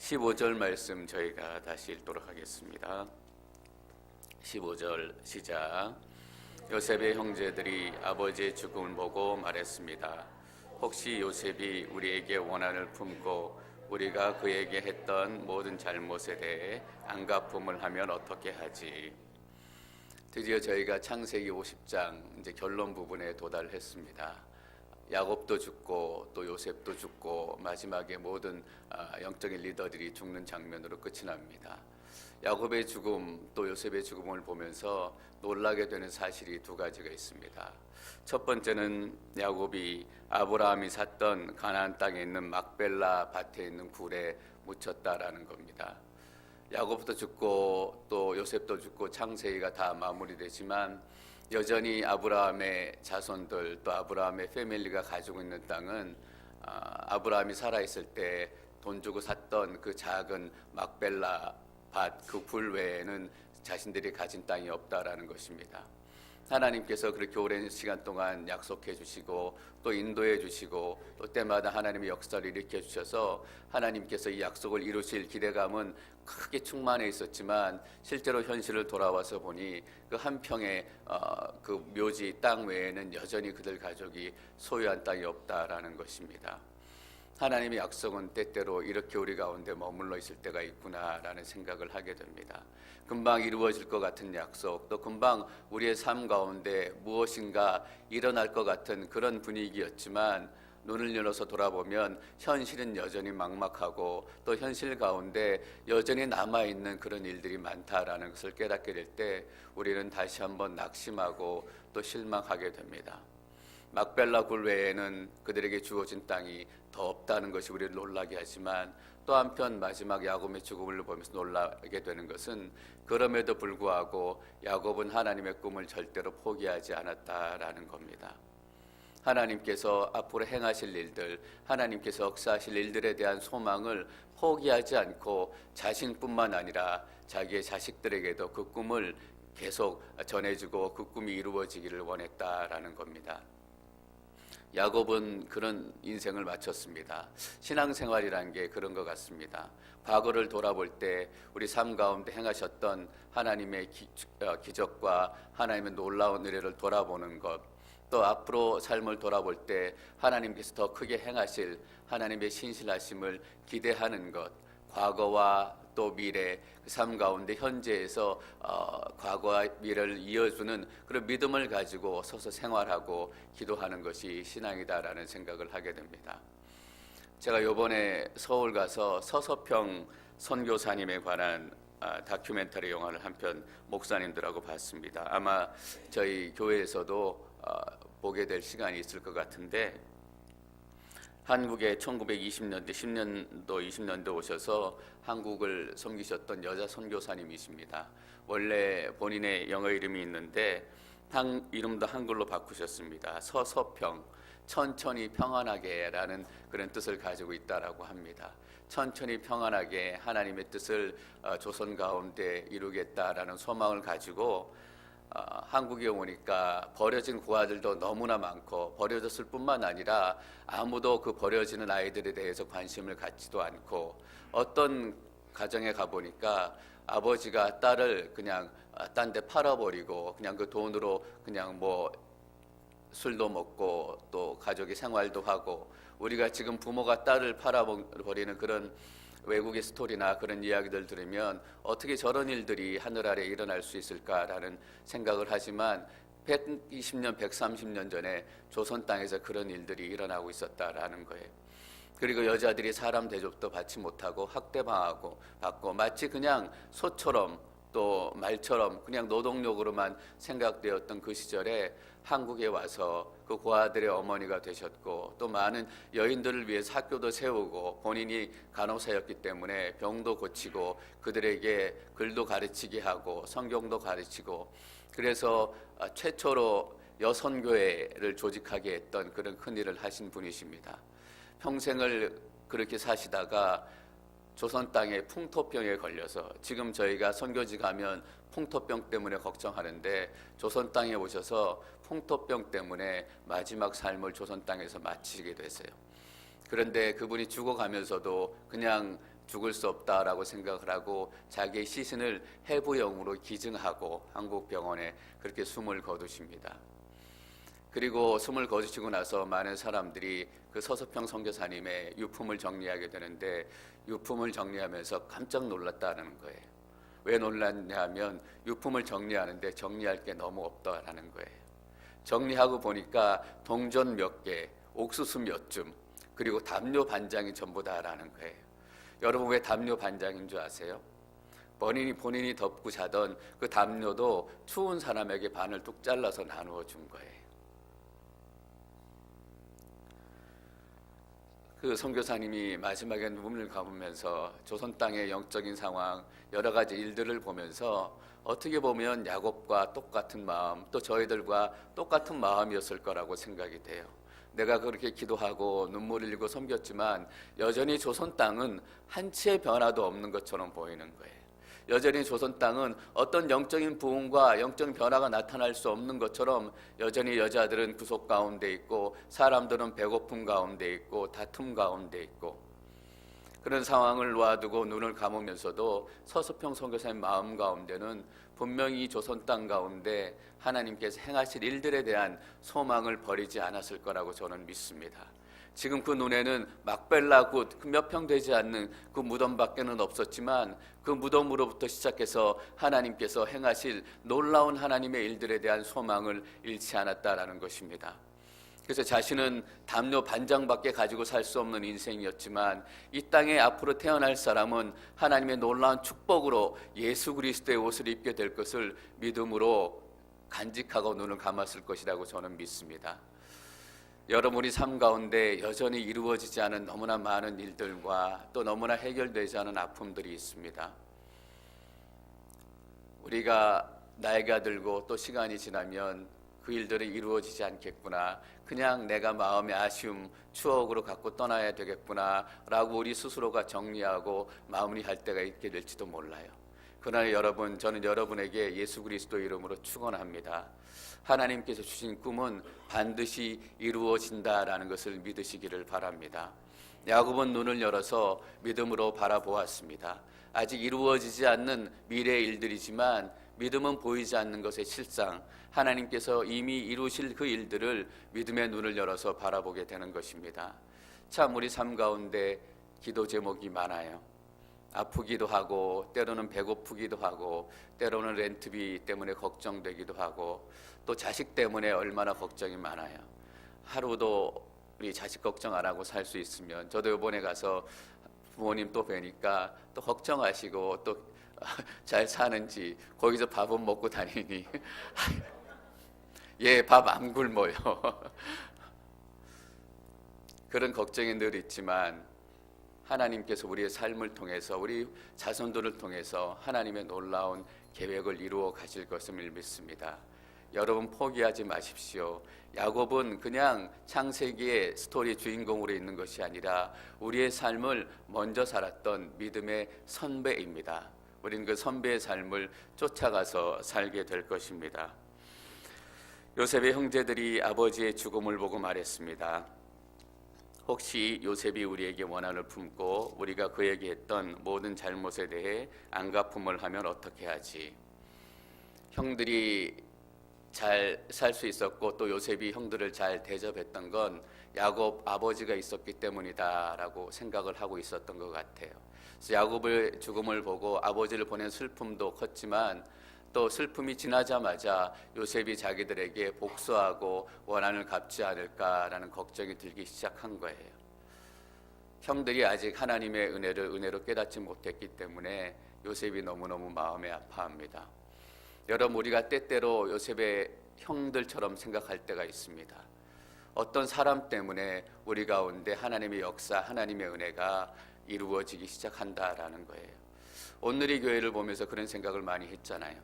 15절 말씀 저희가 다시 읽도록 하겠습니다. 15절 시작. 요셉의 형제들이 아버지의 죽음을 보고 말했습니다. 혹시 요셉이 우리에게 원한을 품고 우리가 그에게 했던 모든 잘못에 대해 안갚음을 하면 어떻게 하지? 드디어 저희가 창세기 50장 이제 결론 부분에 도달했습니다. 야곱도 죽고 또 요셉도 죽고 마지막에 모든 영적인 리더들이 죽는 장면으로 끝이 납니다. 야곱의 죽음 또 요셉의 죽음을 보면서 놀라게 되는 사실이 두 가지가 있습니다. 첫 번째는 야곱이 아브라함이 샀던 가나안 땅에 있는 막벨라 밭에 있는 굴에 묻혔다라는 겁니다. 야곱도 죽고 또 요셉도 죽고 창세기가 다 마무리되지만 여전히 아브라함의 자손들 또 아브라함의 패밀리가 가지고 있는 땅은 아브라함이 살아있을 때 돈 주고 샀던 그 작은 막벨라 밭 그 굴 외에는 자신들이 가진 땅이 없다라는 것입니다. 하나님께서 그렇게 오랜 시간 동안 약속해 주시고 또 인도해 주시고 또 때마다 하나님의 역사를 일으켜 주셔서 하나님께서 이 약속을 이루실 기대감은 크게 충만해 있었지만 실제로 현실을 돌아와서 보니 그 한 평의 그 묘지 땅 외에는 여전히 그들 가족이 소유한 땅이 없다라는 것입니다. 하나님의 약속은 때때로 이렇게 우리 가운데 머물러 있을 때가 있구나라는 생각을 하게 됩니다. 금방 이루어질 것 같은 약속, 또 금방 우리의 삶 가운데 무엇인가 일어날 것 같은 그런 분위기였지만 눈을 열어서 돌아보면 현실은 여전히 막막하고 또 현실 가운데 여전히 남아있는 그런 일들이 많다라는 것을 깨닫게 될 때 우리는 다시 한번 낙심하고 또 실망하게 됩니다. 막벨라 굴 외에는 그들에게 주어진 땅이 더 없다는 것이 우리를 놀라게 하지만 또 한편 마지막 야곱의 죽음을 보면서 놀라게 되는 것은 그럼에도 불구하고 야곱은 하나님의 꿈을 절대로 포기하지 않았다라는 겁니다. 하나님께서 앞으로 행하실 일들, 하나님께서 역사하실 일들에 대한 소망을 포기하지 않고 자신뿐만 아니라 자기의 자식들에게도 그 꿈을 계속 전해주고 그 꿈이 이루어지기를 원했다라는 겁니다. 야곱은 그런 인생을 마쳤습니다. 신앙생활이라는 게 그런 것 같습니다. 과거를 돌아볼 때 우리 삶 가운데 행하셨던 하나님의 기적과 하나님의 놀라운 은혜를 돌아보는 것, 또 앞으로 삶을 돌아볼 때 하나님께서 더 크게 행하실 하나님의 신실하심을 기대하는 것, 과거와 또 미래, 그 삶 가운데 현재에서 과거와 미래를 이어주는 그런 믿음을 가지고 서서 생활하고 기도하는 것이 신앙이다라는 생각을 하게 됩니다. 제가 이번에 서울 가서 서서평 선교사님에 관한 다큐멘터리 영화를 한 편 목사님들하고 봤습니다. 아마 저희 교회에서도 보게 될 시간이 있을 것 같은데 한국에 1920년대, 10년도, 20년대 오셔서 한국을 섬기셨던 여자 선교사님이십니다. 원래 본인의 영어 이름이 있는데 이름도 한글로 바꾸셨습니다. 서서평, 천천히 평안하게 라는 그런 뜻을 가지고 있다라고 합니다. 천천히 평안하게 하나님의 뜻을 조선 가운데 이루겠다라는 소망을 가지고 한국에 오니까 버려진 고아들도 너무나 많고 버려졌을 뿐만 아니라 아무도 그 버려지는 아이들에 대해서 관심을 갖지도 않고 어떤 가정에 가보니까 아버지가 딸을 그냥 딴 데 팔아버리고 그냥 그 돈으로 그냥 뭐 술도 먹고 또 가족이 생활도 하고 우리가 지금 부모가 딸을 팔아버리는 그런 외국의 스토리나 그런 이야기들 들으면 어떻게 저런 일들이 하늘 아래 일어날 수 있을까라는 생각을 하지만 120년, 130년 전에 조선 땅에서 그런 일들이 일어나고 있었다라는 거예요. 그리고 여자들이 사람 대접도 받지 못하고 학대당하고 받고 마치 그냥 소처럼 또 말처럼 그냥 노동력으로만 생각되었던 그 시절에 한국에 와서 그 고아들의 어머니가 되셨고 또 많은 여인들을 위해서 학교도 세우고 본인이 간호사였기 때문에 병도 고치고 그들에게 글도 가르치게 하고 성경도 가르치고 그래서 최초로 여선교회를 조직하게 했던 그런 큰 일을 하신 분이십니다. 평생을 그렇게 사시다가 조선 땅에 풍토병에 걸려서 지금 저희가 선교지 가면 풍토병 때문에 걱정하는데 조선 땅에 오셔서 풍토병 때문에 마지막 삶을 조선 땅에서 마치게 됐어요. 그런데 그분이 죽어가면서도 그냥 죽을 수 없다라고 생각을 하고 자기의 시신을 해부형으로 기증하고 한국 병원에 그렇게 숨을 거두십니다. 그리고 숨을 거두시고 나서 많은 사람들이 그 서서평 선교사님의 유품을 정리하게 되는데 유품을 정리하면서 깜짝 놀랐다는 거예요. 왜 놀랐냐 하면 유품을 정리하는데 정리할 게 너무 없다라는 거예요. 정리하고 보니까 동전 몇 개, 옥수수 몇 줌, 그리고 담요 반장이 전부다라는 거예요. 여러분 왜 담요 반장인 줄 아세요? 본인이 덮고 자던 그 담요도 추운 사람에게 반을 뚝 잘라서 나누어 준 거예요. 그 선교사님이 마지막에 눈물을 감으면서 조선 땅의 영적인 상황, 여러 가지 일들을 보면서 어떻게 보면 야곱과 똑같은 마음, 또 저희들과 똑같은 마음이었을 거라고 생각이 돼요. 내가 그렇게 기도하고 눈물을 흘리고 섬겼지만 여전히 조선 땅은 한치의 변화도 없는 것처럼 보이는 거예요. 여전히 조선 땅은 어떤 영적인 부흥과 영적인 변화가 나타날 수 없는 것처럼 여전히 여자들은 구속 가운데 있고 사람들은 배고픔 가운데 있고 다툼 가운데 있고 그런 상황을 놓아두고 눈을 감으면서도 서서평 선교사의 마음 가운데는 분명히 조선 땅 가운데 하나님께서 행하실 일들에 대한 소망을 버리지 않았을 거라고 저는 믿습니다. 지금 그 눈에는 막벨라 굿 몇 평 되지 않는 그 무덤밖에는 없었지만 그 무덤으로부터 시작해서 하나님께서 행하실 놀라운 하나님의 일들에 대한 소망을 잃지 않았다라는 것입니다. 그래서 자신은 담요 반장밖에 가지고 살 수 없는 인생이었지만 이 땅에 앞으로 태어날 사람은 하나님의 놀라운 축복으로 예수 그리스도의 옷을 입게 될 것을 믿음으로 간직하고 눈을 감았을 것이라고 저는 믿습니다. 여러분이 삶 가운데 여전히 이루어지지 않은 너무나 많은 일들과 또 너무나 해결되지 않은 아픔들이 있습니다. 우리가 나이가 들고 또 시간이 지나면 그 일들이 이루어지지 않겠구나, 그냥 내가 마음의 아쉬움, 추억으로 갖고 떠나야 되겠구나 라고 우리 스스로가 정리하고 마무리할 때가 있게 될지도 몰라요. 그러나 여러분, 저는 여러분에게 예수 그리스도 이름으로 축원합니다. 하나님께서 주신 꿈은 반드시 이루어진다라는 것을 믿으시기를 바랍니다. 야곱은 눈을 열어서 믿음으로 바라보았습니다. 아직 이루어지지 않는 미래의 일들이지만 믿음은 보이지 않는 것의 실상, 하나님께서 이미 이루실 그 일들을 믿음의 눈을 열어서 바라보게 되는 것입니다. 참 우리 삶 가운데 기도 제목이 많아요. 아프기도 하고 때로는 배고프기도 하고 때로는 렌트비 때문에 걱정되기도 하고 또 자식 때문에 얼마나 걱정이 많아요. 하루도 우리 자식 걱정 안 하고 살 수 있으면, 저도 이번에 가서 부모님 또 뵈니까 또 걱정하시고 또 잘 사는지, 거기서 밥은 먹고 다니니 얘 밥 안 굶어요. 그런 걱정이 늘 있지만 하나님께서 우리의 삶을 통해서 우리 자손들을 통해서 하나님의 놀라운 계획을 이루어 가실 것을 믿습니다. 여러분 포기하지 마십시오. 야곱은 그냥 창세기의 스토리 주인공으로 있는 것이 아니라 우리의 삶을 먼저 살았던 믿음의 선배입니다. 우리는 그 선배의 삶을 쫓아가서 살게 될 것입니다. 요셉의 형제들이 아버지의 죽음을 보고 말했습니다. 혹시 요셉이 우리에게 원한을 품고 우리가 그에게 했던 모든 잘못에 대해 안갚음을 하면 어떻게 하지? 형들이 잘 살 수 있었고 또 요셉이 형들을 잘 대접했던 건 야곱 아버지가 있었기 때문이다라고 생각을 하고 있었던 것 같아요. 그래서 야곱의 죽음을 보고 아버지를 보낸 슬픔도 컸지만 또 슬픔이 지나자마자 요셉이 자기들에게 복수하고 원한을 갚지 않을까라는 걱정이 들기 시작한 거예요. 형들이 아직 하나님의 은혜를 은혜로 깨닫지 못했기 때문에 요셉이 너무너무 마음에 아파합니다. 여러분, 우리가 때때로 요셉의 형들처럼 생각할 때가 있습니다. 어떤 사람 때문에 우리 가운데 하나님의 역사, 하나님의 은혜가 이루어지기 시작한다라는 거예요. 온누리 교회를 보면서 그런 생각을 많이 했잖아요.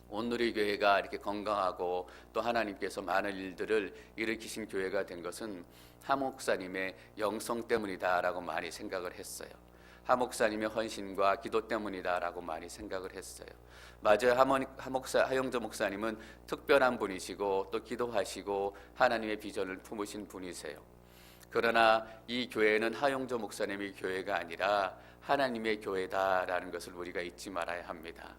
온누리 교회가 이렇게 건강하고 또 하나님께서 많은 일들을 일으키신 교회가 한 것은 하 목사님의 영성 때문이다라고 많이 생각을 했어요. 하 목사님의 헌신과 기도 때문이다라고 많이 생각을 했어요. 맞아요. 하영조 목사님은 특별한 분이시고 또 기도하시고 하나님의 비전을 품으신 분이세요. 그러나 이 교회는 하영조 목사님의 교회가 아니라 하나님의 교회다라는 것을 우리가 잊지 말아야 합니다.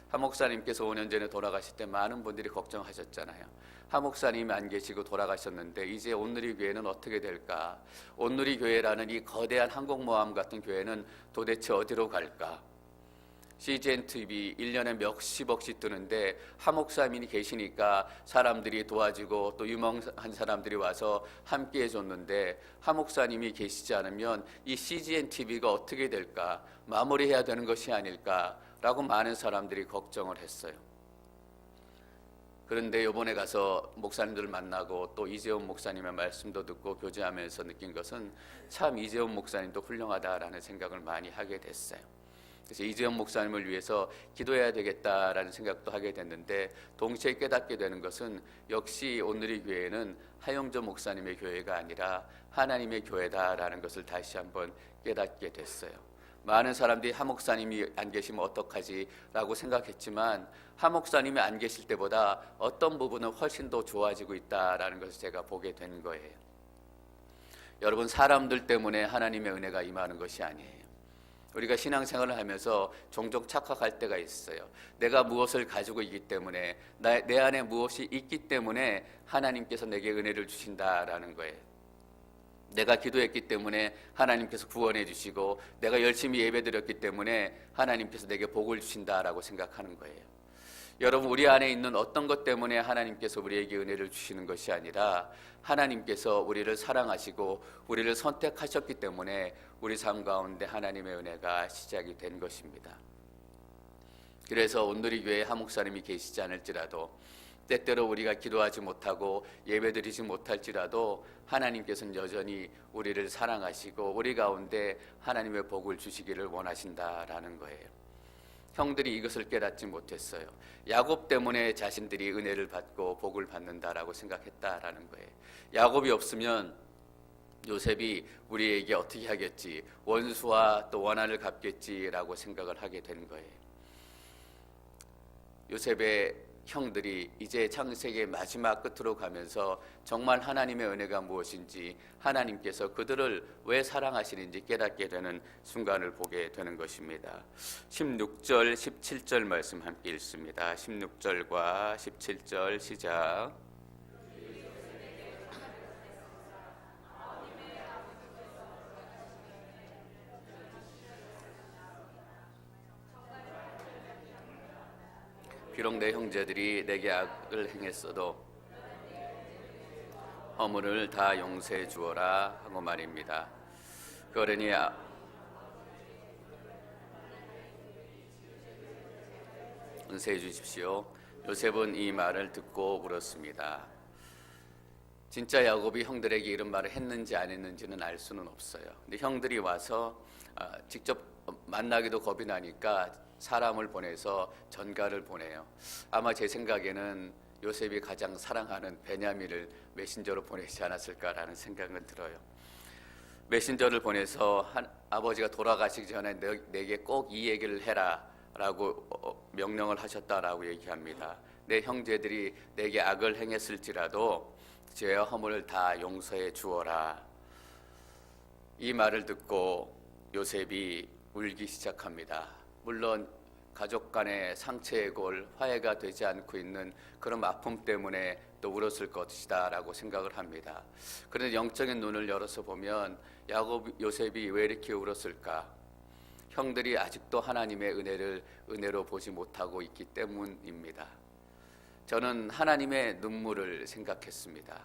하 목사님께서 5년 전에 돌아가실 때 많은 분들이 걱정하셨잖아요. 하 목사님이 안 계시고 돌아가셨는데 이제 온누리 교회는 어떻게 될까? 온누리 교회라는 이 거대한 항공모함 같은 교회는 도대체 어디로 갈까? CGN TV 1년에 몇십억씩 드는데 하 목사님이 계시니까 사람들이 도와주고 또 유명한 사람들이 와서 함께 해줬는데 하 목사님이 계시지 않으면 이 CGN TV가 어떻게 될까? 마무리해야 되는 것이 아닐까라고 많은 사람들이 걱정을 했어요. 그런데 이번에 가서 목사님들을 만나고 또 이재훈 목사님의 말씀도 듣고 교제하면서 느낀 것은 참 이재훈 목사님도 훌륭하다라는 생각을 많이 하게 됐어요. 그래서 이재훈 목사님을 위해서 기도해야 되겠다라는 생각도 하게 됐는데 동시에 깨닫게 되는 것은 역시 온누리 교회는 하용조 목사님의 교회가 아니라 하나님의 교회다라는 것을 다시 한번 깨닫게 됐어요. 많은 사람들이 하 목사님이 안 계시면 어떡하지 라고 생각했지만 하 목사님이 안 계실 때보다 어떤 부분은 훨씬 더 좋아지고 있다라는 것을 제가 보게 된 거예요. 여러분, 사람들 때문에 하나님의 은혜가 임하는 것이 아니에요. 우리가 신앙생활을 하면서 종종 착각할 때가 있어요. 내가 무엇을 가지고 있기 때문에, 내 안에 무엇이 있기 때문에 하나님께서 내게 은혜를 주신다라는 거예요. 내가 기도했기 때문에 하나님께서 구원해 주시고 내가 열심히 예배드렸기 때문에 하나님께서 내게 복을 주신다라고 생각하는 거예요. 여러분, 우리 안에 있는 어떤 것 때문에 하나님께서 우리에게 은혜를 주시는 것이 아니라 하나님께서 우리를 사랑하시고 우리를 선택하셨기 때문에 우리 삶 가운데 하나님의 은혜가 시작이 된 것입니다. 그래서 온누리 교회에 하 목사님이 계시지 않을지라도, 때때로 우리가 기도하지 못하고 예배드리지 못할지라도 하나님께서는 여전히 우리를 사랑하시고 우리 가운데 하나님의 복을 주시기를 원하신다라는 거예요. 형들이 이것을 깨닫지 못했어요. 야곱 때문에 자신들이 은혜를 받고 복을 받는다라고 생각했다라는 거예요. 야곱이 없으면 요셉이 우리에게 어떻게 하겠지, 원수와 또 원한을 갚겠지라고 생각을 하게 된 거예요. 요셉의 형들이 이제 창세기의 마지막 끝으로 가면서 정말 하나님의 은혜가 무엇인지, 하나님께서 그들을 왜 사랑하시는지 깨닫게 되는 순간을 보게 되는 것입니다. 16절, 17절 말씀 함께 읽습니다. 16절과 17절 시작. 비록 내 형제들이 내게 악을 행했어도 허물을 다 용서해 주어라 하고 말입니다. 그러니 은혜해 주십시오. 요셉은 이 말을 듣고 울었습니다. 진짜 야곱이 형들에게 이런 말을 했는지 안 했는지는 알 수는 없어요. 근데 형들이 와서 직접 만나기도 겁이 나니까 사람을 보내서 전가를 보내요. 아마 제 생각에는 요셉이 가장 사랑하는 베냐민을 메신저로 보내지 않았을까라는 생각은 들어요. 메신저를 보내서 아버지가 돌아가시기 전에 내게 꼭 이 얘기를 해라 라고 명령을 하셨다라고 얘기합니다. 내 형제들이 내게 악을 행했을지라도 죄와 허물을 다 용서해 주어라. 이 말을 듣고 요셉이 울기 시작합니다. 물론 가족 간의 상처의 골, 화해가 되지 않고 있는 그런 아픔 때문에 또 울었을 것이다 라고 생각을 합니다. 그런데 영적인 눈을 열어서 보면 요셉이 왜 이렇게 울었을까? 형들이 아직도 하나님의 은혜로 보지 못하고 있기 때문입니다. 저는 하나님의 눈물을 생각했습니다.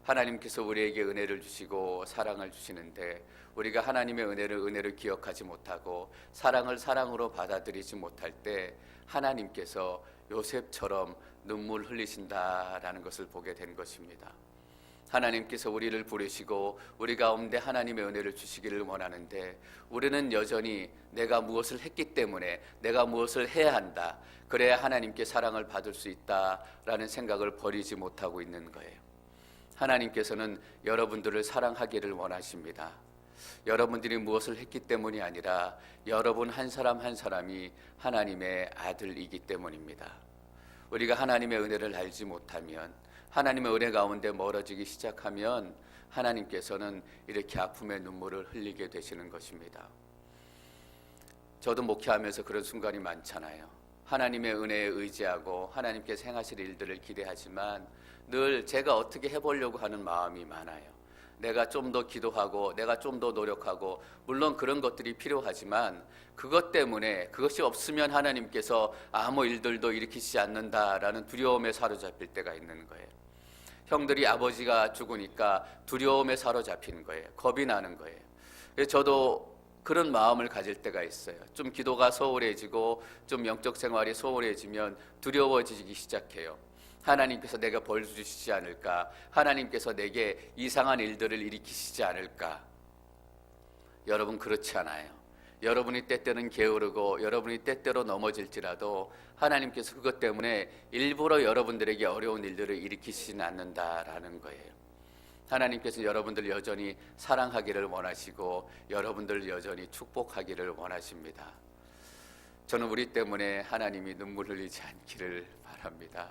하나님께서 우리에게 은혜를 주시고 사랑을 주시는데 우리가 하나님의 은혜를 기억하지 못하고 사랑을 사랑으로 받아들이지 못할 때 하나님께서 요셉처럼 눈물 흘리신다라는 것을 보게 된 것입니다. 하나님께서 우리를 부르시고 우리 가운데 하나님의 은혜를 주시기를 원하는데 우리는 여전히 내가 무엇을 했기 때문에 내가 무엇을 해야 한다, 그래야 하나님께 사랑을 받을 수 있다라는 생각을 버리지 못하고 있는 거예요. 하나님께서는 여러분들을 사랑하기를 원하십니다. 여러분들이 무엇을 했기 때문이 아니라 여러분 한 사람 한 사람이 하나님의 아들이기 때문입니다. 우리가 하나님의 은혜를 알지 못하면, 하나님의 은혜 가운데 멀어지기 시작하면 하나님께서는 이렇게 아픔의 눈물을 흘리게 되시는 것입니다. 저도 목회하면서 그런 순간이 많잖아요. 하나님의 은혜에 의지하고 하나님께서 행하실 일들을 기대하지만 늘 제가 어떻게 해보려고 하는 마음이 많아요. 내가 좀 더 기도하고 내가 좀 더 노력하고 물론 그런 것들이 필요하지만 그것 때문에 그것이 없으면 하나님께서 아무 일들도 일으키지 않는다라는 두려움에 사로잡힐 때가 있는 거예요. 형들이 아버지가 죽으니까 두려움에 사로잡히는 거예요. 겁이 나는 거예요. 그래서 저도 그런 마음을 가질 때가 있어요. 좀 기도가 소홀해지고 좀 영적 생활이 소홀해지면 두려워지기 시작해요. 하나님께서 내가 벌 주시지 않을까? 하나님께서 내게 이상한 일들을 일으키시지 않을까? 여러분 그렇지 않아요. 여러분이 때때는 게으르고 여러분이 때때로 넘어질지라도 하나님께서 그것 때문에 일부러 여러분들에게 어려운 일들을 일으키시지는 않는다라는 거예요. 하나님께서 여러분들 여전히 사랑하기를 원하시고 여러분들 여전히 축복하기를 원하십니다. 저는 우리 때문에 하나님이 눈물 흘리지 않기를 바랍니다.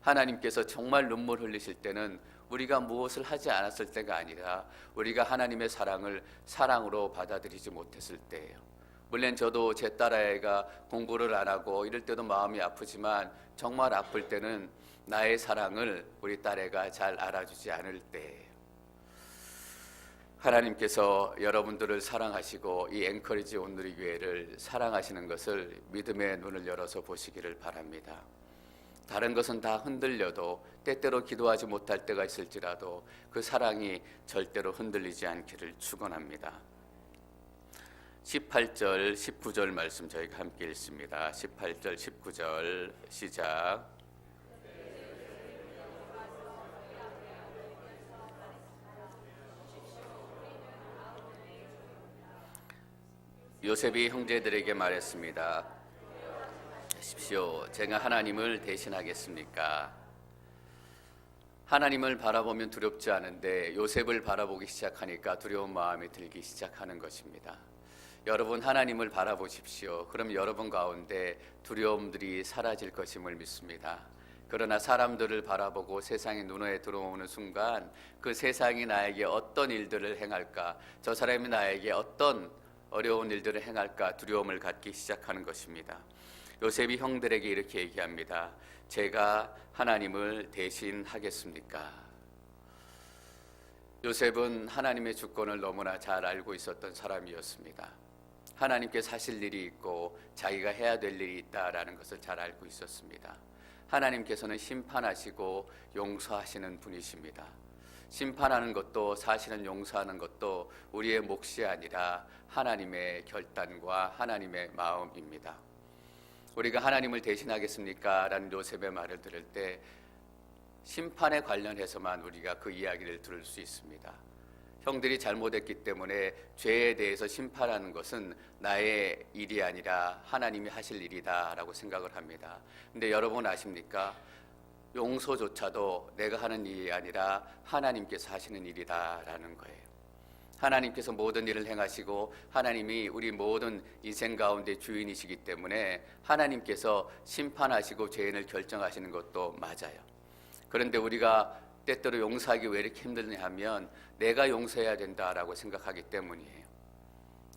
하나님께서 정말 눈물 흘리실 때는 우리가 무엇을 하지 않았을 때가 아니라 우리가 하나님의 사랑을 사랑으로 받아들이지 못했을 때예요. 물론 저도 제 딸아이가 공부를 안 하고 이럴 때도 마음이 아프지만 정말 아플 때는 나의 사랑을 우리 딸애가 잘 알아주지 않을 때예요. 하나님께서 여러분들을 사랑하시고 이 앵커리지 온누리 교회를 사랑하시는 것을 믿음의 눈을 열어서 보시기를 바랍니다. 다른 것은 다 흔들려도 때때로 기도하지 못할 때가 있을지라도 그 사랑이 절대로 흔들리지 않기를 축원합니다. 18절, 19절 말씀 저희가 함께 읽습니다. 18절, 19절 시작. 요셉이 형제들에게 말했습니다. 하십시오. 제가 하나님을 대신하겠습니까? 하나님을 바라보면 두렵지 않은데 요셉을 바라보기 시작하니까 두려운 마음이 들기 시작하는 것입니다. 여러분 하나님을 바라보십시오. 그럼 여러분 가운데 두려움들이 사라질 것임을 믿습니다. 그러나 사람들을 바라보고 세상의 눈에 들어오는 순간 그 세상이 나에게 어떤 일들을 행할까, 저 사람이 나에게 어떤 어려운 일들을 행할까 두려움을 갖기 시작하는 것입니다. 요셉이 형들에게 이렇게 얘기합니다. 제가 하나님을 대신하겠습니까? 요셉은 하나님의 주권을 너무나 잘 알고 있었던 사람이었습니다. 하나님께서 하실 일이 있고 자기가 해야 될 일이 있다라는 것을 잘 알고 있었습니다. 하나님께서는 심판하시고 용서하시는 분이십니다. 심판하는 것도 사실은 용서하는 것도 우리의 몫이 아니라 하나님의 결단과 하나님의 마음입니다. 우리가 하나님을 대신하겠습니까? 라는 요셉의 말을 들을 때 심판에 관련해서만 우리가 그 이야기를 들을 수 있습니다. 형들이 잘못했기 때문에 죄에 대해서 심판하는 것은 나의 일이 아니라 하나님이 하실 일이다 라고 생각을 합니다. 근데 여러분 아십니까? 용서조차도 내가 하는 일이 아니라 하나님께서 하시는 일이다 라는 거예요. 하나님께서 모든 일을 행하시고 하나님이 우리 모든 인생 가운데 주인이시기 때문에 하나님께서 심판하시고 죄인을 결정하시는 것도 맞아요. 그런데 우리가 때때로 용서하기 왜 이렇게 힘드냐 하면 내가 용서해야 된다라고 생각하기 때문이에요.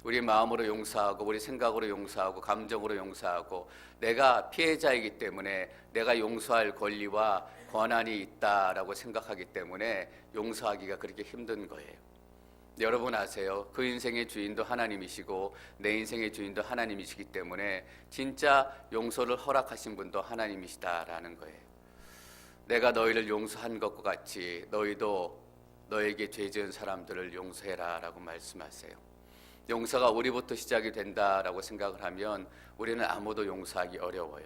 우리 마음으로 용서하고 우리 생각으로 용서하고 감정으로 용서하고 내가 피해자이기 때문에 내가 용서할 권리와 권한이 있다라고 생각하기 때문에 용서하기가 그렇게 힘든 거예요. 여러분 아세요? 그 인생의 주인도 하나님이시고 내 인생의 주인도 하나님이시기 때문에 진짜 용서를 허락하신 분도 하나님이시다라는 거예요. 내가 너희를 용서한 것과 같이 너희도 너에게 죄 지은 사람들을 용서해라 라고 말씀하세요. 용서가 우리부터 시작이 된다라고 생각을 하면 우리는 아무도 용서하기 어려워요.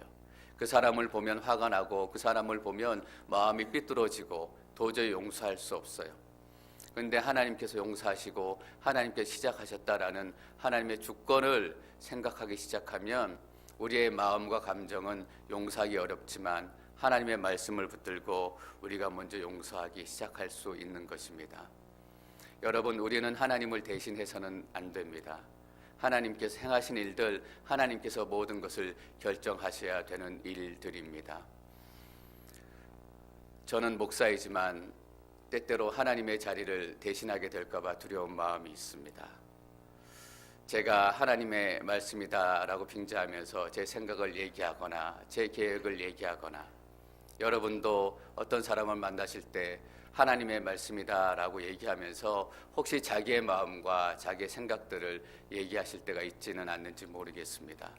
그 사람을 보면 화가 나고 그 사람을 보면 마음이 삐뚤어지고 도저히 용서할 수 없어요. 그런데 하나님께서 용서하시고 하나님께서 시작하셨다라는 하나님의 주권을 생각하기 시작하면 우리의 마음과 감정은 용서하기 어렵지만 하나님의 말씀을 붙들고 우리가 먼저 용서하기 시작할 수 있는 것입니다. 여러분 우리는 하나님을 대신해서는 안 됩니다. 하나님께서 행하신 일들, 하나님께서 모든 것을 결정하셔야 되는 일들입니다. 저는 목사이지만 때때로 하나님의 자리를 대신하게 될까 봐 두려운 마음이 있습니다. 제가 하나님의 말씀이다라고 빙자하면서 제 생각을 얘기하거나 제 계획을 얘기하거나, 여러분도 어떤 사람을 만나실 때 하나님의 말씀이다라고 얘기하면서 혹시 자기의 마음과 자기의 생각들을 얘기하실 때가 있지는 않는지 모르겠습니다.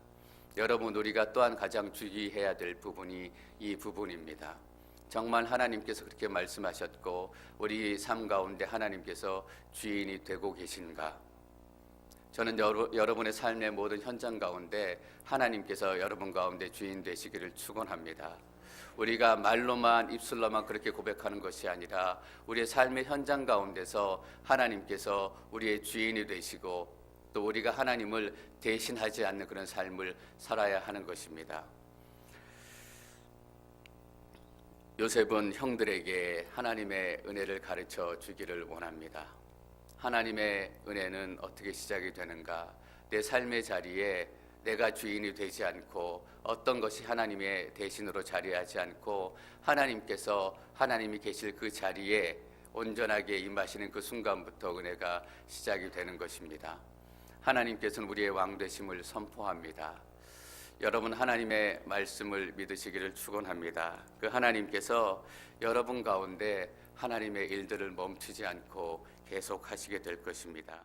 여러분, 우리가 또한 가장 주의해야 될 부분이 이 부분입니다. 정말 하나님께서 그렇게 말씀하셨고 우리 삶 가운데 하나님께서 주인이 되고 계신가? 저는 여러분의 삶의 모든 현장 가운데 하나님께서 여러분 가운데 주인 되시기를 축원합니다. 우리가 말로만, 입술로만 그렇게 고백하는 것이 아니라 우리의 삶의 현장 가운데서 하나님께서 우리의 주인이 되시고 또 우리가 하나님을 대신하지 않는 그런 삶을 살아야 하는 것입니다. 요셉은 형들에게 하나님의 은혜를 가르쳐 주기를 원합니다. 하나님의 은혜는 어떻게 시작이 되는가? 내 삶의 자리에 내가 주인이 되지 않고 어떤 것이 하나님의 대신으로 자리하지 않고 하나님께서 하나님이 계실 그 자리에 온전하게 임하시는 그 순간부터 은혜가 시작이 되는 것입니다. 하나님께서는 우리의 왕 되심을 선포합니다. 여러분, 하나님의 말씀을 믿으시기를 축원합니다. 그 하나님께서 여러분 가운데 하나님의 일들을 멈추지 않고 계속 하시게 될 것입니다.